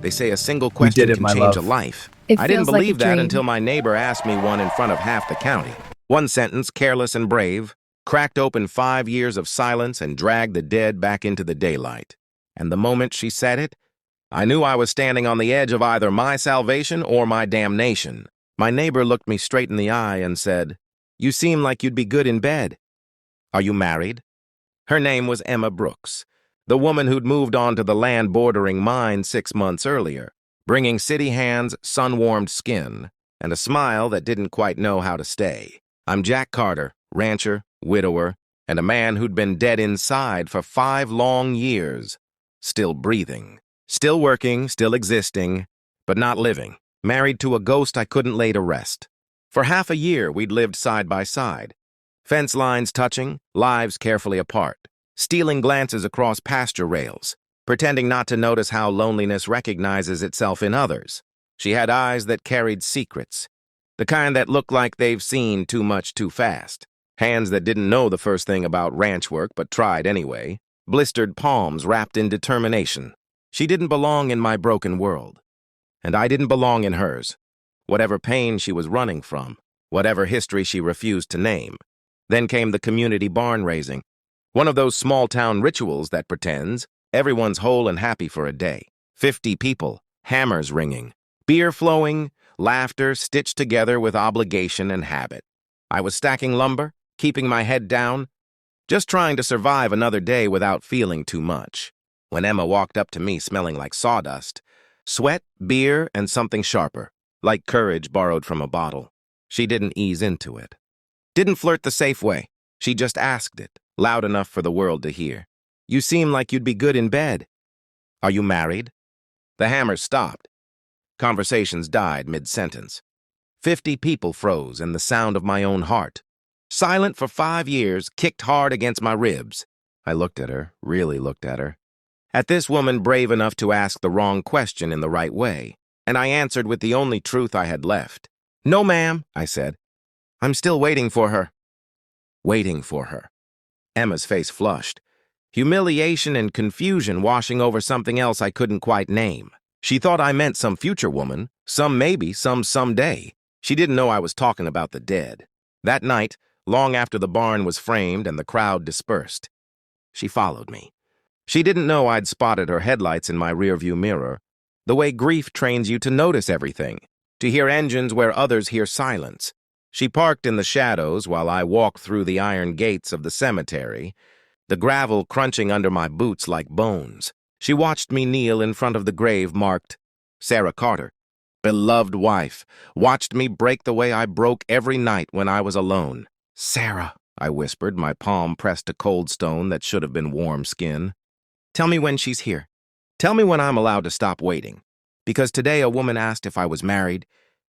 They say a single We did question it, can my change a love. life. It I didn't feels like a believe that dream. until my neighbor asked me one in front of half the county. One sentence, careless and brave, cracked open 5 years of silence and dragged the dead back into the daylight. And the moment she said it, I knew I was standing on the edge of either my salvation or my damnation. My neighbor looked me straight in the eye and said, "You seem like you'd be good in bed. Are you married?" Her name was Emma Brooks, the woman who'd moved on to the land bordering mine 6 months earlier, bringing city hands, sun-warmed skin, and a smile that didn't quite know how to stay. I'm Jack Carter, rancher, widower, and a man who'd been dead inside for 5 long years, still breathing, still working, still existing, but not living, married to a ghost I couldn't lay to rest. For half a year, we'd lived side by side, fence lines touching, lives carefully apart, stealing glances across pasture rails, pretending not to notice how loneliness recognizes itself in others. She had eyes that carried secrets, the kind that looked like they've seen too much too fast, hands that didn't know the first thing about ranch work but tried anyway, blistered palms wrapped in determination. She didn't belong in my broken world, and I didn't belong in hers. Whatever pain she was running from, whatever history she refused to name. Then came the community barn raising, one of those small-town rituals that pretends everyone's whole and happy for a day. 50 people, hammers ringing, beer flowing, laughter stitched together with obligation and habit. I was stacking lumber, keeping my head down, just trying to survive another day without feeling too much, when Emma walked up to me smelling like sawdust, sweat, beer, and something sharper, like courage borrowed from a bottle. She didn't ease into it. Didn't flirt the safe way. She just asked it, loud enough for the world to hear. "You seem like you'd be good in bed. Are you married?" The hammers stopped. Conversations died mid-sentence. 50 people froze in the sound of my own heart. Silent for 5 years, kicked hard against my ribs. I looked at her, really looked at her. At this woman brave enough to ask the wrong question in the right way, and I answered with the only truth I had left. "No, ma'am," I said. "I'm still waiting for her." Waiting for her. Emma's face flushed, humiliation and confusion washing over something else I couldn't quite name. She thought I meant some future woman, some maybe, some someday. She didn't know I was talking about the dead. That night, long after the barn was framed and the crowd dispersed, she followed me. She didn't know I'd spotted her headlights in my rearview mirror, the way grief trains you to notice everything, to hear engines where others hear silence. She parked in the shadows while I walked through the iron gates of the cemetery, the gravel crunching under my boots like bones. She watched me kneel in front of the grave marked Sarah Carter, beloved wife, watched me break the way I broke every night when I was alone. "Sarah," I whispered, my palm pressed to cold stone that should have been warm skin. "Tell me when she's here. Tell me when I'm allowed to stop waiting. Because today a woman asked if I was married,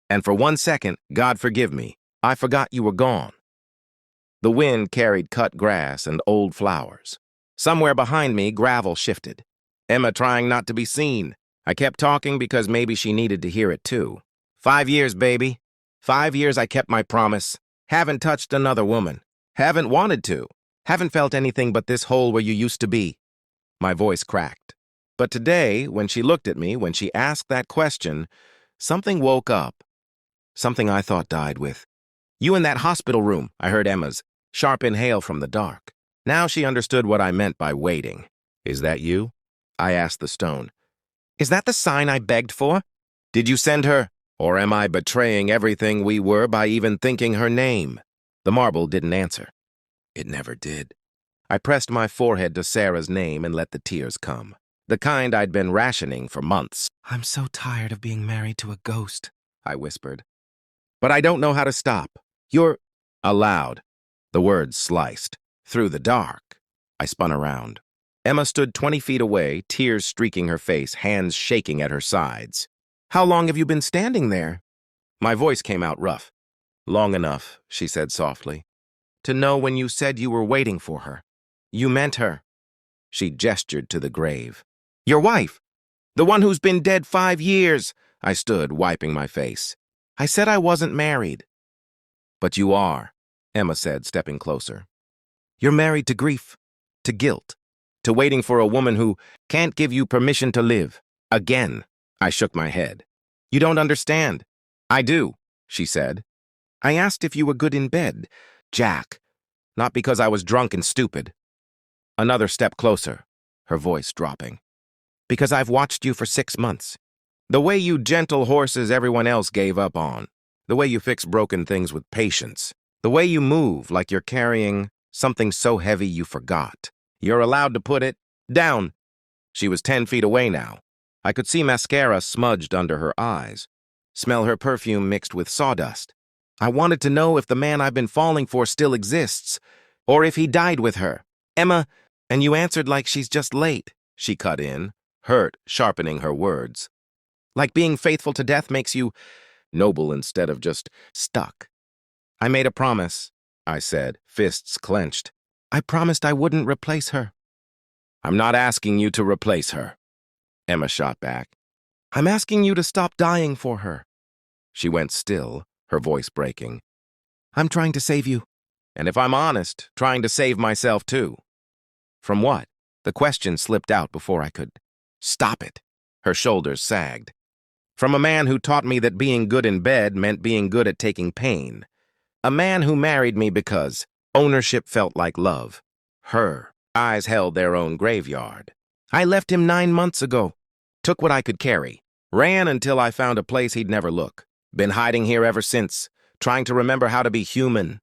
and for 1 second, God forgive me, I forgot you were gone." The wind carried cut grass and old flowers. Somewhere behind me, gravel shifted. Emma trying not to be seen. I kept talking because maybe she needed to hear it too. 5 years, baby. 5 years I kept my promise. Haven't touched another woman. Haven't wanted to. Haven't felt anything but this hole where you used to be. My voice cracked. But today, when she looked at me, when she asked that question, something woke up. Something I thought died with. "You in that hospital room," I heard Emma's sharp inhale from the dark. Now she understood what I meant by waiting. "Is that you?" I asked the stone. "Is that the sign I begged for? Did you send her? Or am I betraying everything we were by even thinking her name?" The marble didn't answer. It never did. I pressed my forehead to Sarah's name and let the tears come. The kind I'd been rationing for months. "I'm so tired of being married to a ghost," I whispered. "But I don't know how to stop. You're..." Aloud. The words sliced. Through the dark. I spun around. Emma stood 20 feet away, tears streaking her face, hands shaking at her sides. "How long have you been standing there?" My voice came out rough. "Long enough," she said softly, "to know when you said you were waiting for her. You meant her." She gestured to the grave. "Your wife. The one who's been dead 5 years." I stood, wiping my face. "I said I wasn't married." "But you are," Emma said, stepping closer. "You're married to grief, to guilt, to waiting for a woman who can't give you permission to live. Again." I shook my head. You don't understand. I do, she said. I asked if you were good in bed, Jack, not because I was drunk and stupid. Another step closer, her voice dropping. Because I've watched you for 6 months. The way you gentle horses everyone else gave up on. The way you fix broken things with patience. The way you move like you're carrying something so heavy you forgot. You're allowed to put it down. She was 10 feet away now. I could see mascara smudged under her eyes. Smell her perfume mixed with sawdust. I wanted to know if the man I've been falling for still exists, or if he died with her. Emma, and you answered like she's just late, she cut in, hurt, sharpening her words. Like being faithful to death makes you noble instead of just stuck. I made a promise, I said, fists clenched. I promised I wouldn't replace her. I'm not asking you to replace her, Emma shot back. I'm asking you to stop dying for her. She went still, her voice breaking. I'm trying to save you. And if I'm honest, trying to save myself too. From what? The question slipped out before I could stop it. Her shoulders sagged. From a man who taught me that being good in bed meant being good at taking pain. A man who married me because ownership felt like love. Her eyes held their own graveyard. I left him 9 months ago. Took what I could carry. Ran until I found a place he'd never look. Been hiding here ever since, trying to remember how to be human.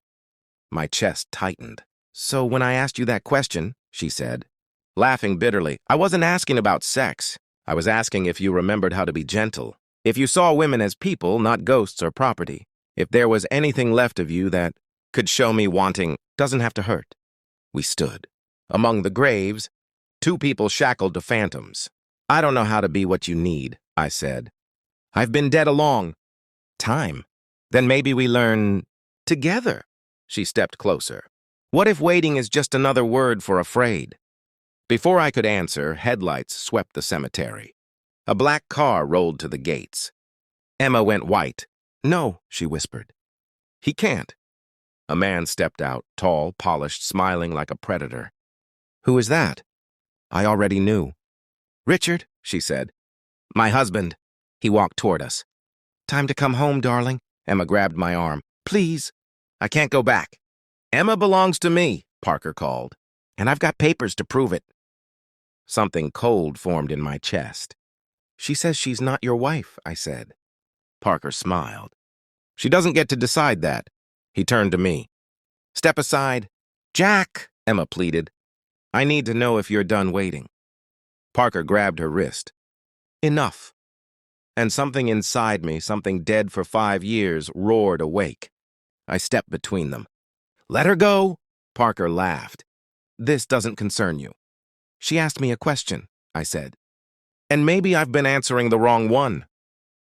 My chest tightened. So when I asked you that question, she said, laughing bitterly, I wasn't asking about sex. I was asking if you remembered how to be gentle. If you saw women as people, not ghosts or property. If there was anything left of you that could show me wanting doesn't have to hurt. We stood. Among the graves, 2 people shackled to phantoms. I don't know how to be what you need, I said. I've been dead a long time. Then maybe we learn together. She stepped closer. What if waiting is just another word for afraid? Before I could answer, headlights swept the cemetery. A black car rolled to the gates. Emma went white. No, she whispered. He can't. A man stepped out, tall, polished, smiling like a predator. Who is that? I already knew. Richard, she said. My husband. He walked toward us. Time to come home, darling. Emma grabbed my arm. Please. I can't go back. Emma belongs to me, Parker called. And I've got papers to prove it. Something cold formed in my chest. She says she's not your wife, I said. Parker smiled. She doesn't get to decide that. He turned to me. Step aside. Jack, Emma pleaded. I need to know if you're done waiting. Parker grabbed her wrist. Enough. And something inside me, something dead for 5 years, roared awake. I stepped between them. Let her go, Parker laughed. This doesn't concern you. She asked me a question, I said. And maybe I've been answering the wrong one.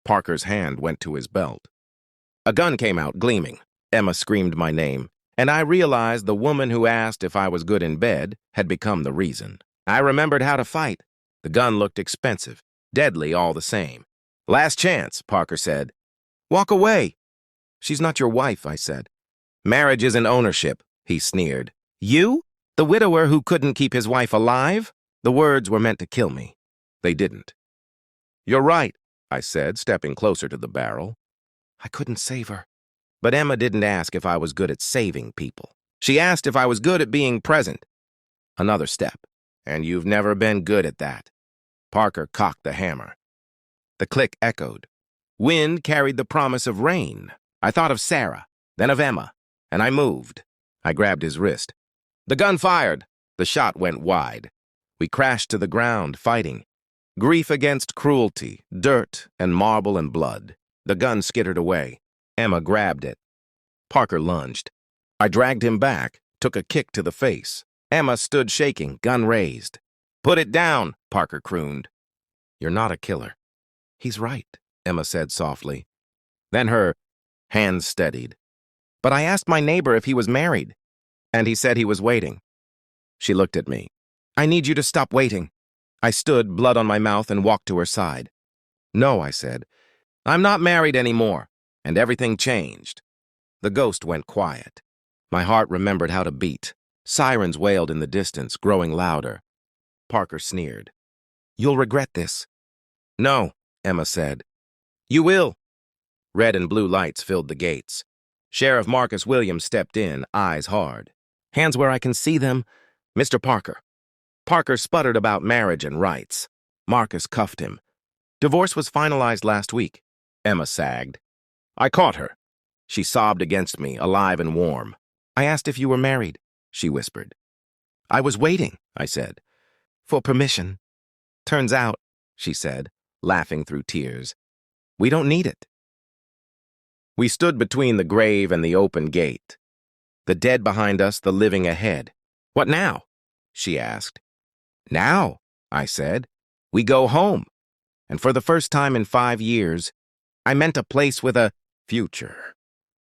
Parker's hand went to his belt. A gun came out, gleaming. Emma screamed my name, and I realized the woman who asked if I was good in bed had become the reason. I remembered how to fight. The gun looked expensive, deadly all the same. Last chance, Parker said. Walk away. She's not your wife, I said. Marriage isn't ownership, he sneered. You? The widower who couldn't keep his wife alive? The words were meant to kill me. They didn't. You're right, I said, stepping closer to the barrel. I couldn't save her. But Emma didn't ask if I was good at saving people. She asked if I was good at being present. Another step. And you've never been good at that. Parker cocked the hammer. The click echoed. Wind carried the promise of rain. I thought of Sarah, then of Emma, and I moved. I grabbed his wrist. The gun fired. The shot went wide. We crashed to the ground, fighting. Grief against cruelty, dirt and marble and blood. The gun skittered away. Emma grabbed it. Parker lunged. I dragged him back, took a kick to the face. Emma stood shaking, gun raised. Put it down, Parker crooned. You're not a killer. He's right, Emma said softly. Then her hands steadied. But I asked my neighbor if he was married, and he said he was waiting. She looked at me. I need you to stop waiting. I stood, blood on my mouth, and walked to her side. No, I said. I'm not married anymore, and everything changed. The ghost went quiet. My heart remembered how to beat. Sirens wailed in the distance, growing louder. Parker sneered. You'll regret this. No, Emma said. You will. Red and blue lights filled the gates. Sheriff Marcus Williams stepped in, eyes hard. Hands where I can see them. Mr. Parker. Parker sputtered about marriage and rights. Marcus cuffed him. Divorce was finalized last week. Emma sagged. I caught her. She sobbed against me, alive and warm. I asked if you were married, she whispered. I was waiting, I said, for permission. Turns out, she said, laughing through tears, we don't need it. We stood between the grave and the open gate. The dead behind us, the living ahead. What now? She asked. Now, I said, we go home. And for the first time in 5 years, I meant a place with a future.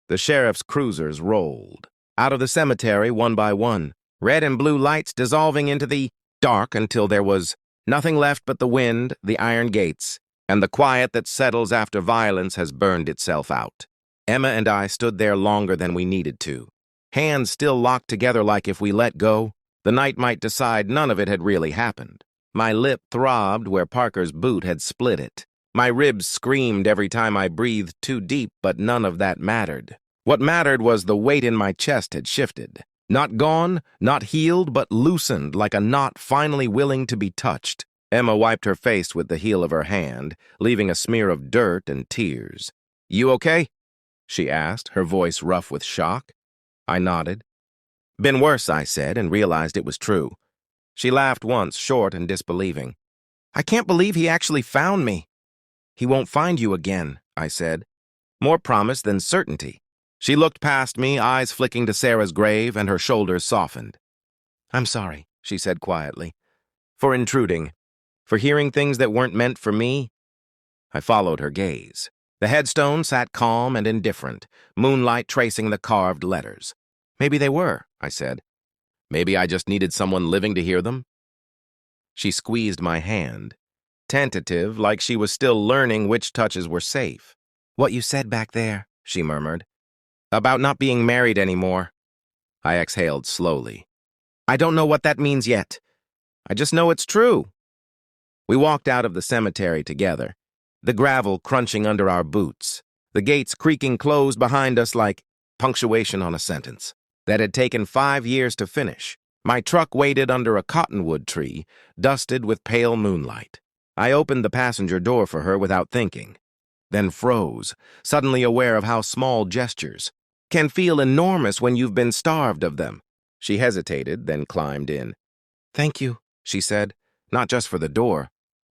The sheriff's cruisers rolled. Out of the cemetery, one by one, red and blue lights dissolving into the dark until there was nothing left but the wind, the iron gates, and the quiet that settles after violence has burned itself out. Emma and I stood there longer than we needed to. Hands still locked together like if we let go, the night might decide none of it had really happened. My lip throbbed where Parker's boot had split it. My ribs screamed every time I breathed too deep, but none of that mattered. What mattered was the weight in my chest had shifted. Not gone, not healed, but loosened like a knot finally willing to be touched. Emma wiped her face with the heel of her hand, leaving a smear of dirt and tears. You okay? She asked, her voice rough with shock. I nodded. Been worse, I said, and realized it was true. She laughed once, short and disbelieving. I can't believe he actually found me. He won't find you again, I said. More promise than certainty. She looked past me, eyes flicking to Sarah's grave, and her shoulders softened. I'm sorry, she said quietly, for intruding, for hearing things that weren't meant for me. I followed her gaze. The headstone sat calm and indifferent, moonlight tracing the carved letters. Maybe they were, I said. Maybe I just needed someone living to hear them. She squeezed my hand, tentative, like she was still learning which touches were safe. What you said back there, she murmured. About not being married anymore. I exhaled slowly. I don't know what that means yet. I just know it's true. We walked out of the cemetery together, the gravel crunching under our boots, the gates creaking closed behind us like punctuation on a sentence that had taken 5 years to finish. My truck waited under a cottonwood tree, dusted with pale moonlight. I opened the passenger door for her without thinking, then froze, suddenly aware of how small gestures can feel enormous when you've been starved of them. She hesitated, then climbed in. Thank you, she said, not just for the door.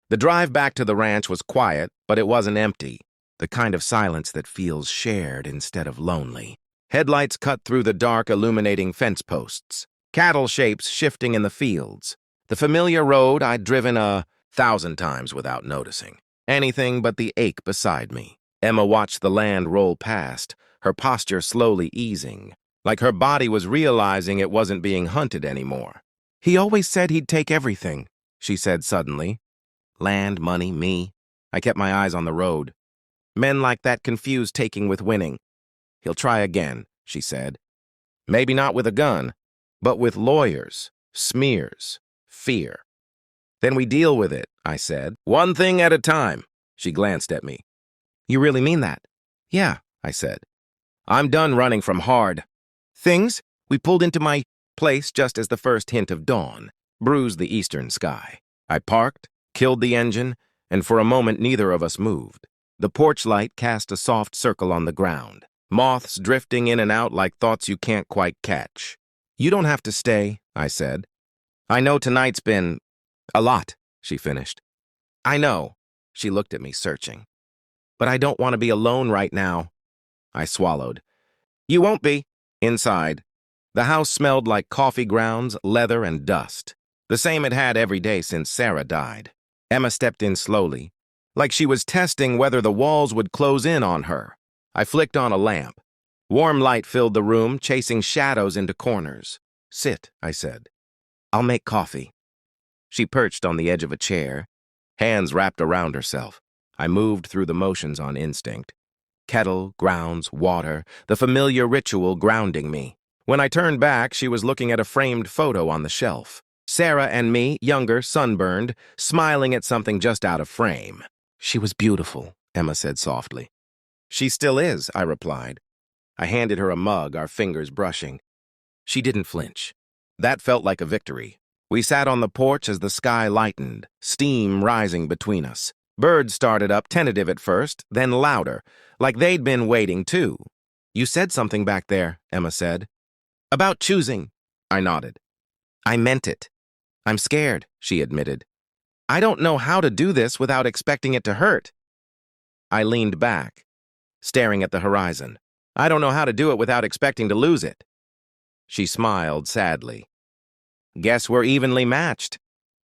The drive back to the ranch was quiet, but it wasn't empty, the kind of silence that feels shared instead of lonely. Headlights cut through the dark, illuminating fence posts, cattle shapes shifting in the fields. The familiar road I'd driven 1,000 times without noticing. Anything but the ache beside me. Emma watched the land roll past, her posture slowly easing, like her body was realizing it wasn't being hunted anymore. He always said he'd take everything, she said suddenly. Land, money, me. I kept my eyes on the road. Men like that confuse taking with winning. He'll try again, she said. Maybe not with a gun, but with lawyers, smears, fear. Then we deal with it, I said. One thing at a time. She glanced at me. You really mean that? Yeah, I said. I'm done running from hard things. We pulled into my place just as the first hint of dawn bruised the eastern sky. I parked, killed the engine, and for a moment neither of us moved. The porch light cast a soft circle on the ground, moths drifting in and out like thoughts you can't quite catch. You don't have to stay, I said. I know tonight's been a lot, she finished. I know, she looked at me, searching. But I don't want to be alone right now. I swallowed. You won't be. Inside. The house smelled like coffee grounds, leather, and dust. The same it had every day since Sarah died. Emma stepped in slowly, like she was testing whether the walls would close in on her. I flicked on a lamp. Warm light filled the room, chasing shadows into corners. Sit, I said. I'll make coffee. She perched on the edge of a chair, hands wrapped around herself. I moved through the motions on instinct. Kettle, grounds, water, the familiar ritual grounding me. When I turned back, she was looking at a framed photo on the shelf. Sarah and me, younger, sunburned, smiling at something just out of frame. She was beautiful, Emma said softly. She still is, I replied. I handed her a mug, our fingers brushing. She didn't flinch. That felt like a victory. We sat on the porch as the sky lightened, steam rising between us. Birds started up, tentative at first, then louder, like they'd been waiting too. You said something back there, Emma said. About choosing, I nodded. I meant it. I'm scared, she admitted. I don't know how to do this without expecting it to hurt. I leaned back, staring at the horizon. I don't know how to do it without expecting to lose it. She smiled sadly. Guess we're evenly matched.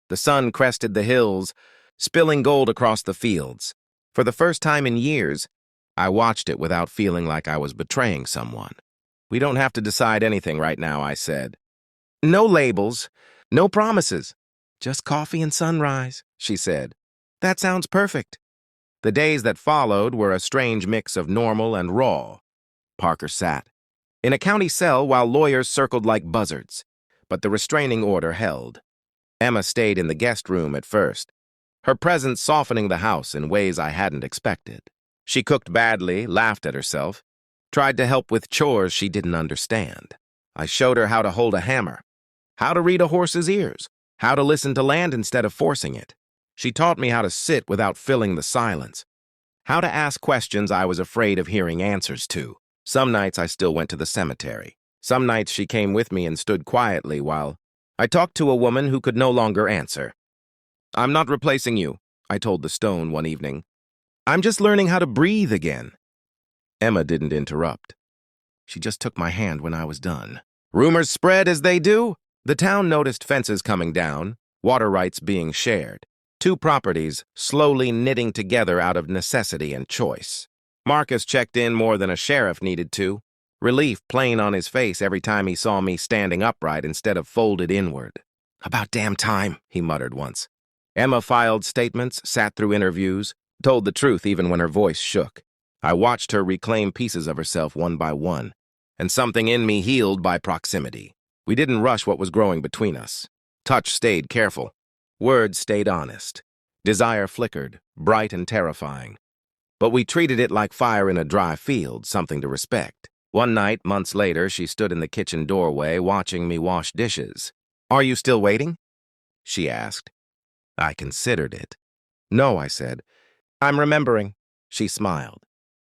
The sun crested the hills, spilling gold across the fields. For the first time in years, I watched it without feeling like I was betraying someone. We don't have to decide anything right now, I said. No labels, no promises. Just coffee and sunrise, she said. That sounds perfect. The days that followed were a strange mix of normal and raw. Parker sat in a county cell while lawyers circled like buzzards, but the restraining order held. Emma stayed in the guest room at first, her presence softening the house in ways I hadn't expected. She cooked badly, laughed at herself, tried to help with chores she didn't understand. I showed her how to hold a hammer, how to read a horse's ears, how to listen to land instead of forcing it. She taught me how to sit without filling the silence, how to ask questions I was afraid of hearing answers to. Some nights I still went to the cemetery. Some nights she came with me and stood quietly while I talked to a woman who could no longer answer. I'm not replacing you, I told the stone one evening. I'm just learning how to breathe again. Emma didn't interrupt. She just took my hand when I was done. Rumors spread as they do. The town noticed fences coming down, water rights being shared. Two properties slowly knitting together out of necessity and choice. Marcus checked in more than a sheriff needed to. Relief plain on his face every time he saw me standing upright instead of folded inward. About damn time, he muttered once. Emma filed statements, sat through interviews, told the truth even when her voice shook. I watched her reclaim pieces of herself one by one, and something in me healed by proximity. We didn't rush what was growing between us. Touch stayed careful. Words stayed honest. Desire flickered, bright and terrifying. But we treated it like fire in a dry field, something to respect. One night, months later, she stood in the kitchen doorway watching me wash dishes. Are you still waiting? She asked. I considered it. No, I said. I'm remembering. She smiled.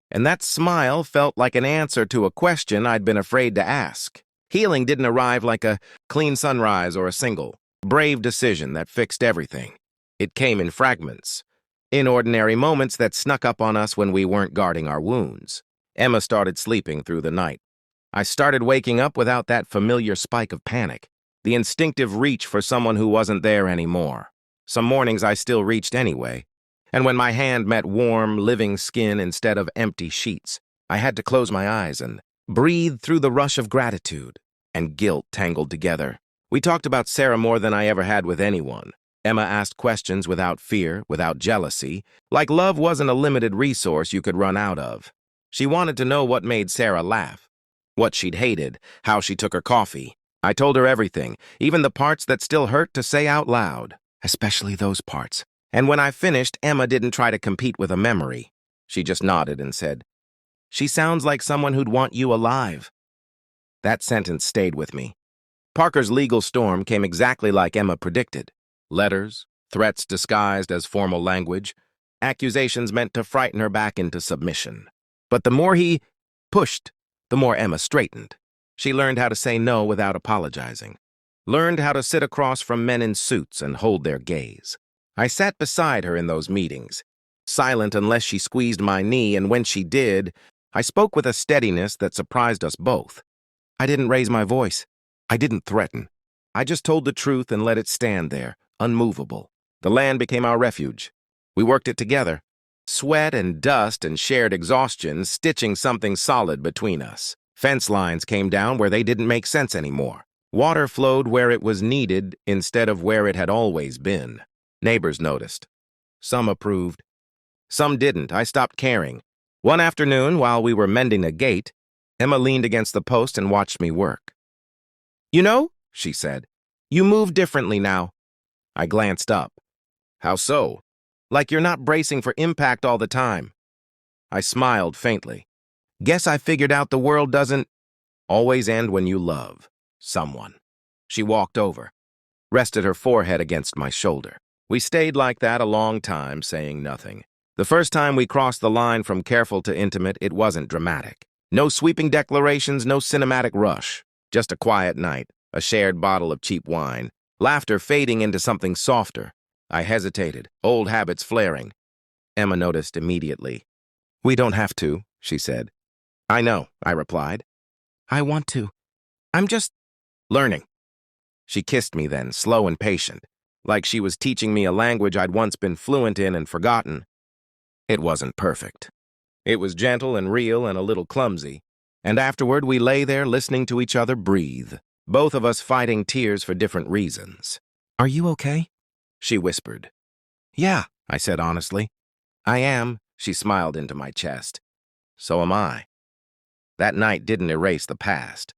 And that smile felt like an answer to a question I'd been afraid to ask. Healing didn't arrive like a clean sunrise or a single, brave decision that fixed everything. It came in fragments, in ordinary moments that snuck up on us when we weren't guarding our wounds. Emma started sleeping through the night. I started waking up without that familiar spike of panic, the instinctive reach for someone who wasn't there anymore. Some mornings I still reached anyway, and when my hand met warm, living skin instead of empty sheets, I had to close my eyes and breathe through the rush of gratitude and guilt tangled together. We talked about Sarah more than I ever had with anyone. Emma asked questions without fear, without jealousy, like love wasn't a limited resource you could run out of. She wanted to know what made Sarah laugh, what she'd hated, how she took her coffee. I told her everything, even the parts that still hurt to say out loud, especially those parts. And when I finished, Emma didn't try to compete with a memory. She just nodded and said, "She sounds like someone who'd want you alive." That sentence stayed with me. Parker's legal storm came exactly like Emma predicted. Letters, threats disguised as formal language, accusations meant to frighten her back into submission. But the more he pushed, the more Emma straightened. She learned how to say no without apologizing, learned how to sit across from men in suits and hold their gaze. I sat beside her in those meetings, silent unless she squeezed my knee, and when she did, I spoke with a steadiness that surprised us both. I didn't raise my voice. I didn't threaten. I just told the truth and let it stand there, unmovable. The land became our refuge. We worked it together. Sweat and dust and shared exhaustion, stitching something solid between us. Fence lines came down where they didn't make sense anymore. Water flowed where it was needed instead of where it had always been. Neighbors noticed. Some approved. Some didn't. I stopped caring. One afternoon, while we were mending a gate, Emma leaned against the post and watched me work. "You know," she said, "you move differently now." I glanced up. "How so?" Like you're not bracing for impact all the time. I smiled faintly. Guess I figured out the world doesn't always end when you love someone. She walked over, rested her forehead against my shoulder. We stayed like that a long time, saying nothing. The first time we crossed the line from careful to intimate, it wasn't dramatic. No sweeping declarations, no cinematic rush. Just a quiet night, a shared bottle of cheap wine, laughter fading into something softer. I hesitated, old habits flaring. Emma noticed immediately. We don't have to, she said. I know, I replied. I want to. I'm just learning. She kissed me then, slow and patient, like she was teaching me a language I'd once been fluent in and forgotten. It wasn't perfect. It was gentle and real and a little clumsy. And afterward, we lay there listening to each other breathe, both of us fighting tears for different reasons. Are you okay? She whispered. Yeah, I said honestly. I am, she smiled into my chest. So am I. That night didn't erase the past.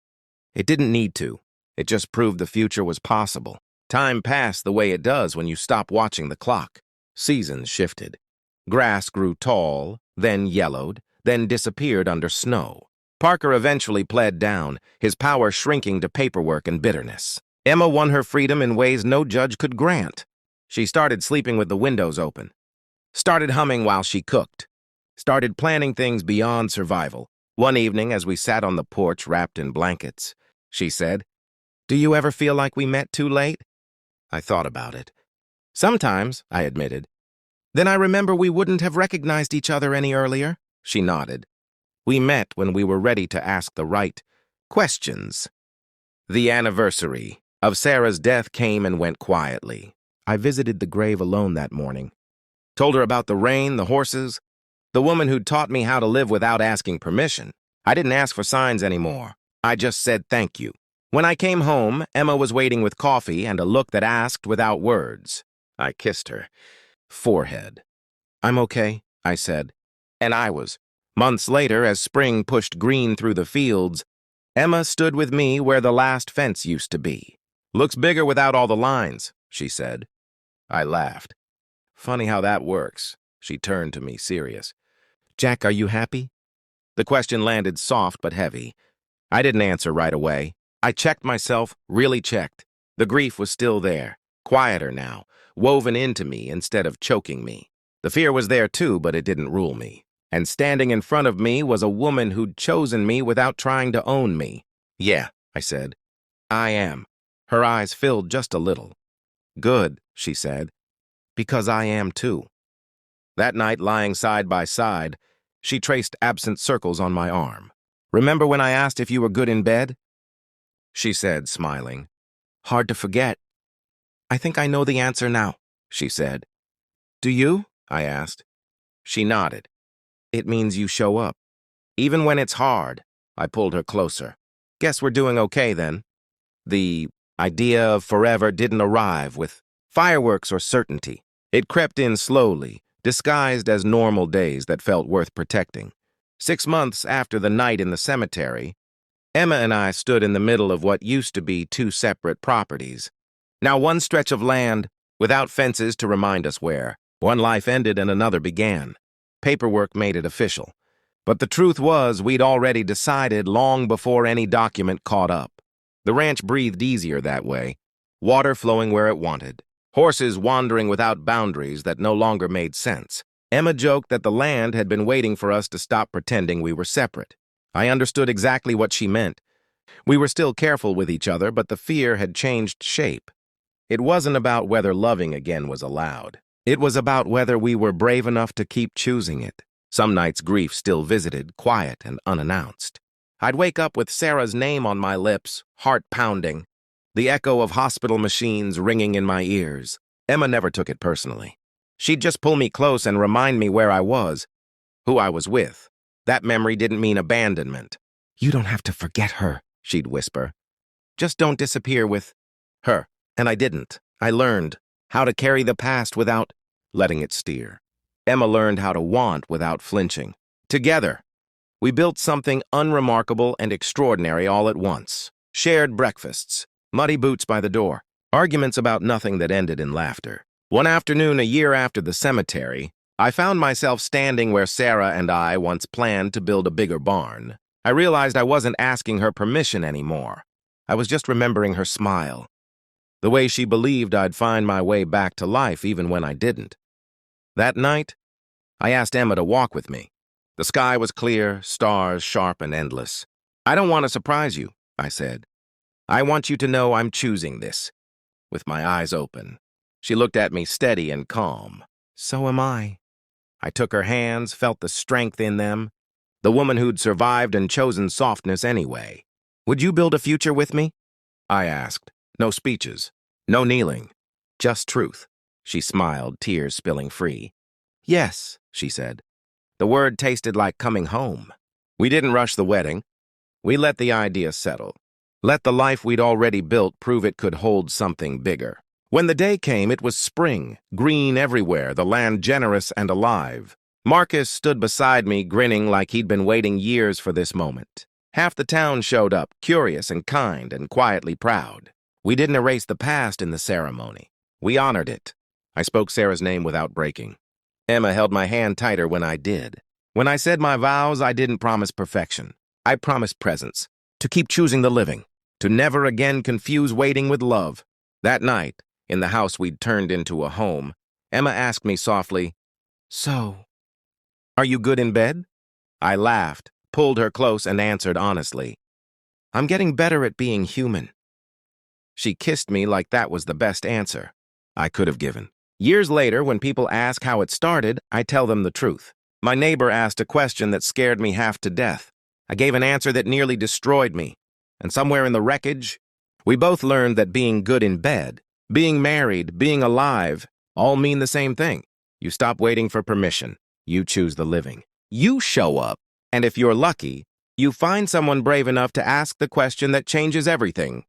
It didn't need to. It just proved the future was possible. Time passed the way it does when you stop watching the clock. Seasons shifted. Grass grew tall, then yellowed, then disappeared under snow. Parker eventually pled down, his power shrinking to paperwork and bitterness. Emma won her freedom in ways no judge could grant. She started sleeping with the windows open. Started humming while she cooked. Started planning things beyond survival. One evening, as we sat on the porch wrapped in blankets, she said, Do you ever feel like we met too late? I thought about it. Sometimes, I admitted. Then I remember we wouldn't have recognized each other any earlier. She nodded. We met when we were ready to ask the right questions. The anniversary of Sarah's death came and went quietly. I visited the grave alone that morning. Told her about the rain, the horses, the woman who'd taught me how to live without asking permission. I didn't ask for signs anymore. I just said thank you. When I came home, Emma was waiting with coffee and a look that asked without words. I kissed her forehead. I'm okay, I said. And I was. Months later, as spring pushed green through the fields, Emma stood with me where the last fence used to be. Looks bigger without all the lines, she said. I laughed. Funny how that works. She turned to me, serious. Jack, are you happy? The question landed soft but heavy. I didn't answer right away. I checked myself, really checked. The grief was still there, quieter now, woven into me instead of choking me. The fear was there too, but it didn't rule me. And standing in front of me was a woman who'd chosen me without trying to own me. Yeah, I said. I am. Her eyes filled just a little. Good, she said. Because I am too. That night, lying side by side, she traced absent circles on my arm. Remember when I asked if you were good in bed? She said, smiling. Hard to forget. I think I know the answer now, she said. Do you? I asked. She nodded. It means you show up. Even when it's hard. I pulled her closer. Guess we're doing okay then. The idea of forever didn't arrive with fireworks or certainty. It crept in slowly, disguised as normal days that felt worth protecting. 6 months after the night in the cemetery, Emma and I stood in the middle of what used to be 2 separate properties. Now one stretch of land, without fences to remind us where. One life ended and another began. Paperwork made it official. But the truth was, we'd already decided long before any document caught up. The ranch breathed easier that way, water flowing where it wanted, horses wandering without boundaries that no longer made sense. Emma joked that the land had been waiting for us to stop pretending we were separate. I understood exactly what she meant. We were still careful with each other, but the fear had changed shape. It wasn't about whether loving again was allowed. It was about whether we were brave enough to keep choosing it. Some nights grief still visited, quiet and unannounced. I'd wake up with Sarah's name on my lips, heart pounding, the echo of hospital machines ringing in my ears. Emma never took it personally. She'd just pull me close and remind me where I was, who I was with. That memory didn't mean abandonment. You don't have to forget her, she'd whisper. Just don't disappear with her. And I didn't. I learned how to carry the past without letting it steer. Emma learned how to want without flinching. Together, we built something unremarkable and extraordinary all at once. Shared breakfasts, muddy boots by the door, arguments about nothing that ended in laughter. One afternoon a year after the cemetery, I found myself standing where Sarah and I once planned to build a bigger barn. I realized I wasn't asking her permission anymore. I was just remembering her smile, the way she believed I'd find my way back to life even when I didn't. That night, I asked Emma to walk with me. The sky was clear, stars sharp and endless. "I don't want to surprise you," I said. "I want you to know I'm choosing this." With my eyes open, she looked at me steady and calm. "So am I." I took her hands, felt the strength in them, the woman who'd survived and chosen softness anyway. "Would you build a future with me?" I asked. No speeches, no kneeling, just truth. She smiled, tears spilling free. "Yes," she said. The word tasted like coming home. We didn't rush the wedding. We let the idea settle. Let the life we'd already built prove it could hold something bigger. When the day came, it was spring, green everywhere, the land generous and alive. Marcus stood beside me, grinning like he'd been waiting years for this moment. Half the town showed up, curious and kind and quietly proud. We didn't erase the past in the ceremony. We honored it. I spoke Sarah's name without breaking. Emma held my hand tighter when I did. When I said my vows, I didn't promise perfection. I promised presence, to keep choosing the living, to never again confuse waiting with love. That night, in the house we'd turned into a home, Emma asked me softly, "So, are you good in bed?" I laughed, pulled her close, and answered honestly, "I'm getting better at being human." She kissed me like that was the best answer I could have given. Years later, when people ask how it started, I tell them the truth. My neighbor asked a question that scared me half to death. I gave an answer that nearly destroyed me. And somewhere in the wreckage, we both learned that being good in bed, being married, being alive, all mean the same thing. You stop waiting for permission. You choose the living. You show up. And if you're lucky, you find someone brave enough to ask the question that changes everything.